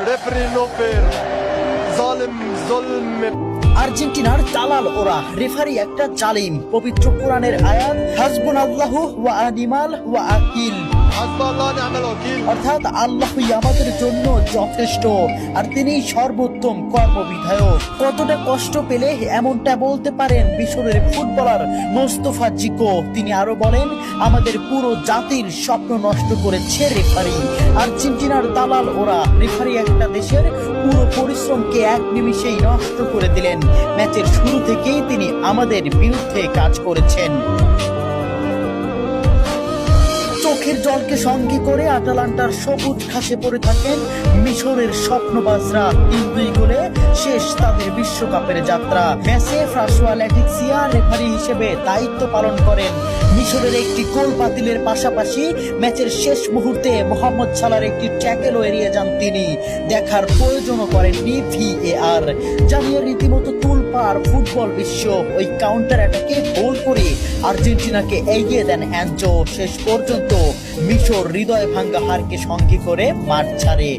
Referee no fair, জালিম জুলম। আর্জেন্টিনার দালাল ওরা, রেফারি একটা জালিম। পবিত্র কোরআনের আয়াত হাসবুনাল্লাহু ওয়া নিমাল ওয়াকিল, হাসবুল্লাহ নি'মাল ওয়াকিল, অর্থাৎ আল্লাহই আমাদের জন্য যথেষ্ট আর তিনি সর্বোত্তম কর্মবিধায়ক। কতটা কষ্ট পেলে এমনটা বলতে পারেন মিশরের ফুটবলার মোস্তফা জিকো। তিনি আরো বলেন, আমাদের পুরো জাতির স্বপ্ন নষ্ট করেছে রেফারি। আর্জেন্টিনার দালাল ওরা, রেফারি একটা দেশের পুরো পরিশ্রমকে এক নিমিষেই নষ্ট করে দিলেন। ম্যাচের শুরু থেকেই তিনি আমাদের বিরুদ্ধে কাজ করেছেন। চোখের জলকে সঙ্গে করে আটালান্টার সবুজ ঘাসে পড়ে থাকেন মিশরের স্বপ্নবাজরা। 3-2 গোলে শেষ তাদের বিশ্বকাপের যাত্রা। ম্যাচে ফ্রাসোয়া ল্যাটিক্সিয়া রেফারি হিসেবে দায়িত্ব পালন করেন। মিশরের একটি গোল বাতিলের পাশাপাশি ম্যাচের শেষ মুহূর্তে মোহাম্মদ সালার একটি ট্যাকেলও এড়িয়ে যান তিনি। দেখার প্রয়োজনও করেননি VAR। জানিয়ে রীতিমতো তুলপাড় ফুটবল বিশ্ব। ওই কাউন্টার অ্যাটাকে গোল করে আর্জেন্টিনাকে এগিয়ে দেন অ্যানজো। শেষ পর্যন্ত মিশর হৃদয় ভাঙ্গা হারকে সঙ্গী করে মাঠ ছাড়ে।